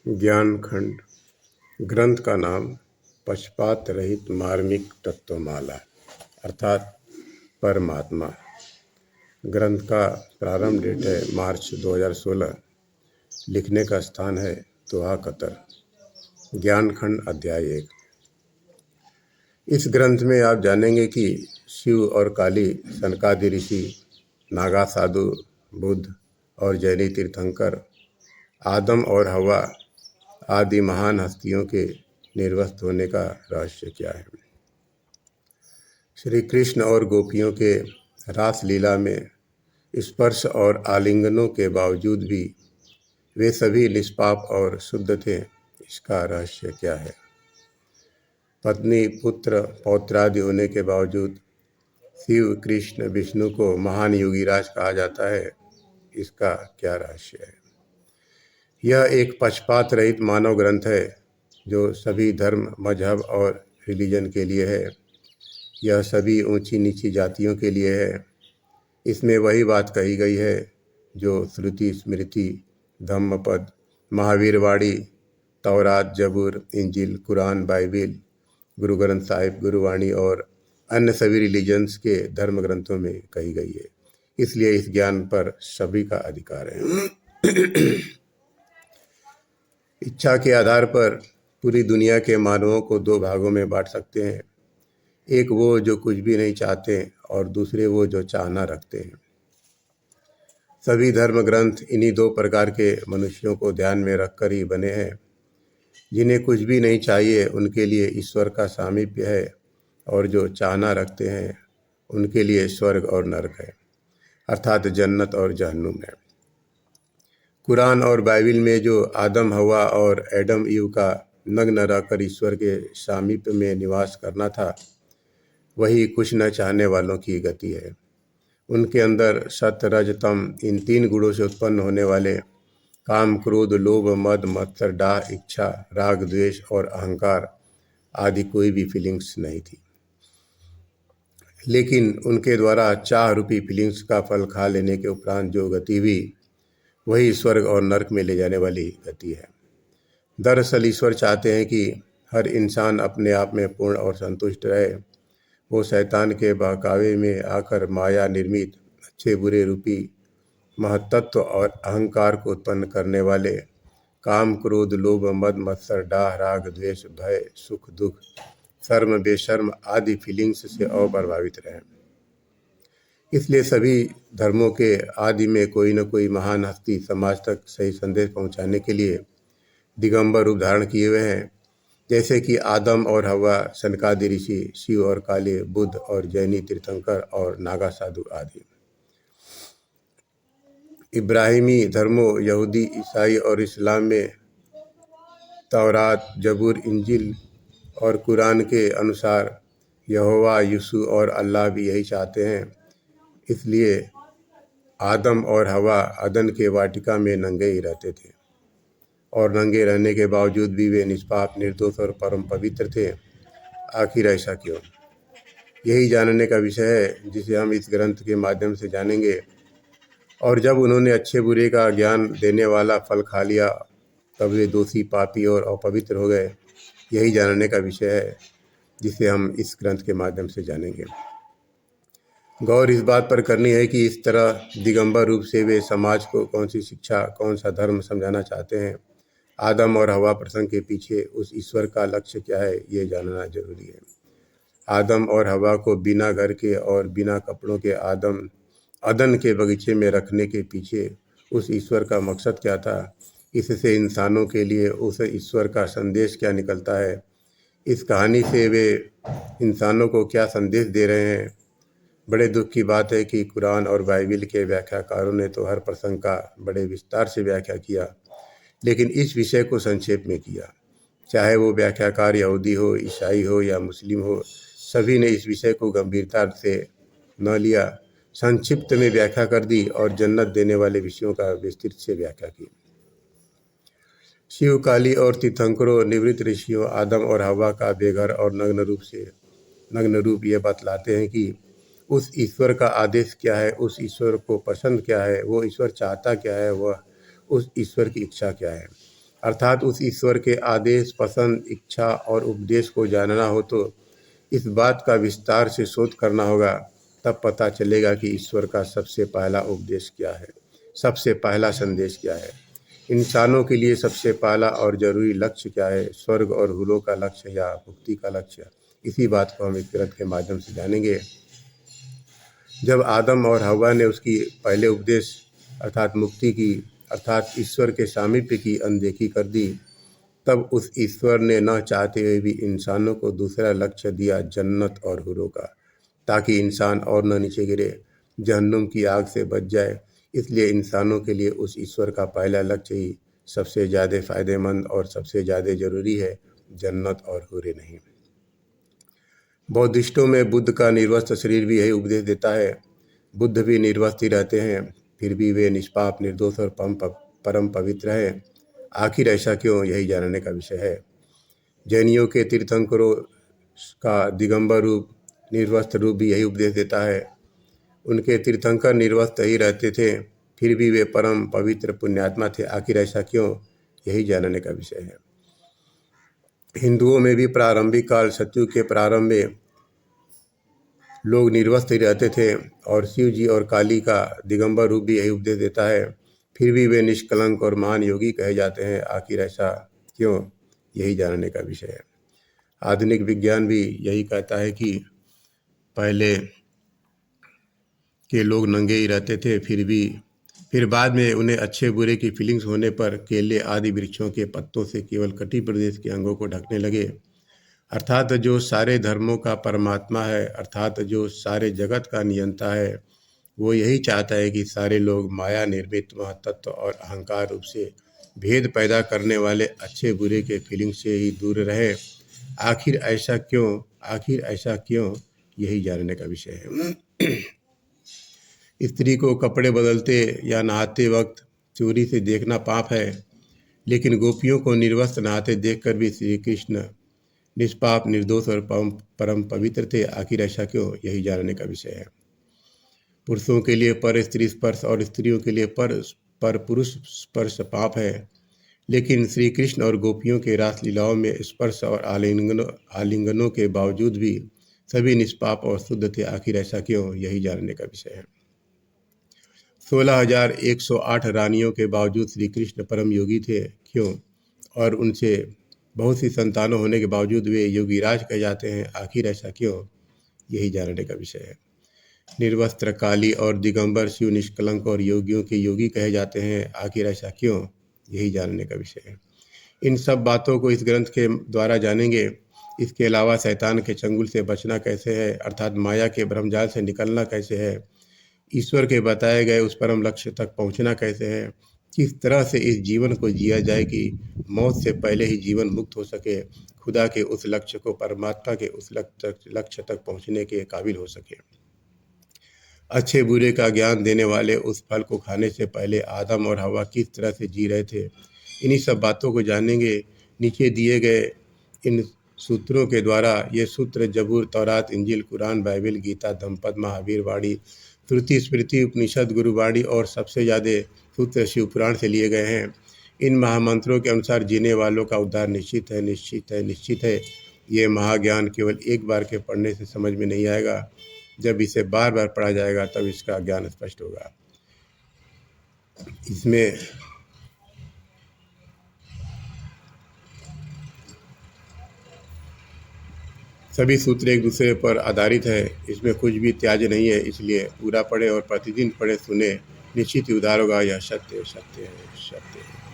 ज्ञान खंड। ग्रंथ का नाम पक्षपात रहित मार्मिक तत्वमाला अर्थात परमात्मा। ग्रंथ का प्रारंभ डेट है मार्च 2016। लिखने का स्थान है दोहा कतर। ज्ञान खंड अध्याय 1। इस ग्रंथ में आप जानेंगे कि शिव और काली, सनकादि ऋषि, नागा साधु, बुद्ध और जैनी तीर्थंकर, आदम और हवा आदि महान हस्तियों के निर्वस्त होने का रहस्य क्या है। श्री कृष्ण और गोपियों के रास लीला में स्पर्श और आलिंगनों के बावजूद भी वे सभी निष्पाप और शुद्ध थे। इसका रहस्य क्या है। पत्नी, पुत्र, पौत्रादि होने के बावजूद शिव, कृष्ण, विष्णु को महान योगीराज कहा जाता है। इसका क्या रहस्य है। यह एक पक्षपात रहित मानव ग्रंथ है जो सभी धर्म, मजहब और रिलीजन के लिए है। यह सभी ऊंची नीची जातियों के लिए है। इसमें वही बात कही गई है जो श्रुति, स्मृति, धम्मपद, महावीर वाणी, तौरात, जबूर, इंजिल, कुरान, बाइबिल, गुरु ग्रंथ साहिब, गुरुवाणी और अन्य सभी रिलीजन्स के धर्म ग्रंथों में कही गई है। इसलिए इस ज्ञान पर सभी का अधिकार है। इच्छा के आधार पर पूरी दुनिया के मानवों को दो भागों में बांट सकते हैं। एक वो जो कुछ भी नहीं चाहते और दूसरे वो जो चाहना रखते हैं। सभी धर्म ग्रंथ इन्हीं दो प्रकार के मनुष्यों को ध्यान में रखकर ही बने हैं। जिन्हें कुछ भी नहीं चाहिए उनके लिए ईश्वर का सामीप्य है, और जो चाहना रखते हैं उनके लिए स्वर्ग और नरक है, अर्थात जन्नत और जहन्नुम है। कुरान और बाइबिल में जो आदम, हवा और एडम ईव का नग्न रहकर ईश्वर के सामीप्य में निवास करना था, वही कुछ न चाहने वालों की गति है। उनके अंदर सत, रज, तम इन तीन गुणों से उत्पन्न होने वाले काम, क्रोध, लोभ, मद, मत्सर, डाह, इच्छा, राग, द्वेष और अहंकार आदि कोई भी फीलिंग्स नहीं थी। लेकिन उनके द्वारा चाह रूपी फीलिंग्स का फल खा लेने के उपरांत जो गति हुई, वही स्वर्ग और नरक में ले जाने वाली गति है। दरअसल ईश्वर चाहते हैं कि हर इंसान अपने आप में पूर्ण और संतुष्ट रहे। वो शैतान के बहकावे में आकर माया निर्मित अच्छे बुरे रूपी महत्त्व और अहंकार को उत्पन्न करने वाले काम, क्रोध, लोभ, मद, मत्सर, डाह, राग, द्वेष, भय, सुख, दुख, शर्म, बेशर्म आदि फीलिंग्स से अप्रभावित रहें। इसलिए सभी धर्मों के आदि में कोई न कोई महान हस्ती समाज तक सही संदेश पहुंचाने के लिए दिगंबर रूप धारण किए हुए हैं। जैसे कि आदम और हवा, सनकादि ऋषि, शिव और काले, बुद्ध और जैनी तीर्थंकर और नागा साधु आदि। इब्राहिमी धर्मों, यहूदी, ईसाई और इस्लाम में तौरात, जबूर, इंजिल और कुरान के अनुसार यहोवा, यीशु और अल्लाह भी यही चाहते हैं। इसलिए आदम और हवा अदन के वाटिका में नंगे ही रहते थे, और नंगे रहने के बावजूद भी वे निष्पाप, निर्दोष और परम पवित्र थे। आखिर ऐसा क्यों। यही जानने का विषय है जिसे हम इस ग्रंथ के माध्यम से जानेंगे। और जब उन्होंने अच्छे बुरे का ज्ञान देने वाला फल खा लिया, तब वे दोषी, पापी और अपवित्र हो गए। यही जानने का विषय है जिसे हम इस ग्रंथ के माध्यम से जानेंगे। गौर इस बात पर करनी है कि इस तरह दिगंबर रूप से वे समाज को कौन सी शिक्षा, कौन सा धर्म समझाना चाहते हैं। आदम और हवा प्रसंग के पीछे उस ईश्वर का लक्ष्य क्या है, ये जानना जरूरी है। आदम और हवा को बिना घर के और बिना कपड़ों के अदन के बगीचे में रखने के पीछे उस ईश्वर का मकसद क्या था। इससे इंसानों के लिए उस ईश्वर का संदेश क्या निकलता है। इस कहानी से वे इंसानों को क्या संदेश दे रहे हैं। बड़े दुख की बात है कि कुरान और बाइबिल के व्याख्याकारों ने तो हर प्रसंग का बड़े विस्तार से व्याख्या किया, लेकिन इस विषय को संक्षेप में किया। चाहे वो व्याख्याकार यहूदी हो, ईसाई हो या मुस्लिम हो, सभी ने इस विषय को गंभीरता से न लिया, संक्षिप्त में व्याख्या कर दी और जन्नत देने वाले विषयों का विस्तृत से व्याख्या की। शिव, काली और तीर्थंकरों, निवृत्त ऋषियों, आदम और हवा का बेघर और नग्न रूप ये बतलाते हैं कि उस ईश्वर का आदेश क्या है, उस ईश्वर को पसंद क्या है, वो ईश्वर चाहता क्या है, वह उस ईश्वर की इच्छा क्या है। अर्थात उस ईश्वर के आदेश, पसंद, इच्छा और उपदेश को जानना हो तो इस बात का विस्तार से शोध करना होगा। तब पता चलेगा कि ईश्वर का सबसे पहला उपदेश क्या है, सबसे पहला संदेश क्या है, इंसानों के लिए सबसे पहला और जरूरी लक्ष्य क्या है, स्वर्ग और हुलों का लक्ष्य या मुक्ति का लक्ष्य। इसी बात को हम इस ग्रंथ के माध्यम से जानेंगे। जब आदम और हव्वा ने उसकी पहले उपदेश अर्थात मुक्ति की, अर्थात ईश्वर के सामीप्य की अनदेखी कर दी, तब उस ईश्वर ने न चाहते हुए भी इंसानों को दूसरा लक्ष्य दिया, जन्नत और हुरों का, ताकि इंसान और न नीचे गिरे, जहन्नुम की आग से बच जाए। इसलिए इंसानों के लिए उस ईश्वर का पहला लक्ष्य ही सबसे ज़्यादा फायदेमंद और सबसे ज़्यादा जरूरी है, जन्नत और हुरे नहीं। बौद्धिस्टों में बुद्ध का निर्वस्त्र शरीर भी यही उपदेश देता है। बुद्ध भी निर्वस्त्र ही रहते हैं, फिर भी वे निष्पाप, निर्दोष और परम पवित्र हैं। आखिर ऐसा क्यों, यही जानने का विषय है। जैनियों के तीर्थंकरों का दिगंबर रूप, निर्वस्त्र रूप भी यही उपदेश देता है। उनके तीर्थंकर निर्वस्त्र ही रहते थे, फिर भी वे परम पवित्र पुण्यात्मा थे। आखिर ऐसा क्यों, यही जानने का विषय है। हिंदुओं में भी प्रारंभिक काल सतयुग के प्रारंभ में लोग निर्वस्त्र ही रहते थे और शिव जी और काली का दिगंबर रूप भी यही उपदेश देता है, फिर भी वे निष्कलंक और महान योगी कहे जाते हैं। आखिर ऐसा क्यों, यही जानने का विषय है। आधुनिक विज्ञान भी यही कहता है कि पहले के लोग नंगे ही रहते थे, फिर बाद में उन्हें अच्छे बुरे की फीलिंग्स होने पर केले आदि वृक्षों के पत्तों से केवल कटी प्रदेश के अंगों को ढकने लगे। अर्थात जो सारे धर्मों का परमात्मा है, अर्थात जो सारे जगत का नियंता है, वो यही चाहता है कि सारे लोग माया निर्मित महातत्व और अहंकार रूप से भेद पैदा करने वाले अच्छे बुरे के फीलिंग से ही दूर रहे। आखिर ऐसा क्यों, आखिर ऐसा क्यों, यही जानने का विषय है। स्त्री को कपड़े बदलते या नहाते वक्त चोरी से देखना पाप है, लेकिन गोपियों को निर्वस्त्र नहाते देखकर भी श्री कृष्ण निष्पाप, निर्दोष और परम पवित्र थे। आखिर ऐसा क्यों, यही जानने का विषय है। पुरुषों के लिए पर स्त्री स्पर्श और स्त्रियों के लिए पर पुरुष स्पर्श पाप है, लेकिन श्री कृष्ण और गोपियों के रास लीलाओं में स्पर्श और आलिंगनों के बावजूद भी सभी निष्पाप और शुद्ध थे। आखिर ऐसा क्यों, यही जानने का विषय है। 16,108 रानियों के बावजूद श्री कृष्ण परम योगी थे, क्यों? और उनसे बहुत सी संतानों होने के बावजूद वे योगीराज कहे जाते हैं। आखिर ऐसा क्यों, यही जानने का विषय है। निर्वस्त्र, काली और दिगंबर शिव निष्कलंक और योगियों के योगी कहे जाते हैं। आखिर ऐसा क्यों, यही जानने का विषय है। इन सब बातों को इस ग्रंथ के द्वारा जानेंगे। इसके अलावा शैतान के चंगुल से बचना कैसे है, अर्थात माया के भ्रमजाल से निकलना कैसे है, ईश्वर के बताए गए उस परम लक्ष्य तक पहुंचना कैसे है, किस तरह से इस जीवन को जिया जाए कि मौत से पहले ही जीवन मुक्त हो सके, खुदा के उस लक्ष्य को, परमात्मा के उस लक्ष्य तक पहुंचने के काबिल हो सके। अच्छे बुरे का ज्ञान देने वाले उस फल को खाने से पहले आदम और हवा किस तरह से जी रहे थे, इन्हीं सब बातों को जानेंगे। नीचे दिए गए इन सूत्रों के द्वारा ये सूत्र जबूर, तौरात, इंजिल, कुरान, बाइबिल, गीता, धम्मपद, महावीर वाणी, श्रुति, स्मृति, उपनिषद, गुरुवाणी और सबसे ज़्यादा सूत्र शिव पुराण से लिए गए हैं। इन महामंत्रों के अनुसार जीने वालों का उद्धार निश्चित है, निश्चित है, निश्चित है। ये महाज्ञान केवल एक बार के पढ़ने से समझ में नहीं आएगा, जब इसे बार बार पढ़ा जाएगा तब इसका ज्ञान स्पष्ट होगा। इसमें सभी सूत्र एक दूसरे पर आधारित है, इसमें कुछ भी त्याज्य नहीं है। इसलिए पूरा पढ़े और प्रतिदिन पढ़े सुने, निश्चित ही उद्धार होगा। यह सत्य है, सत्य है, सत्य है।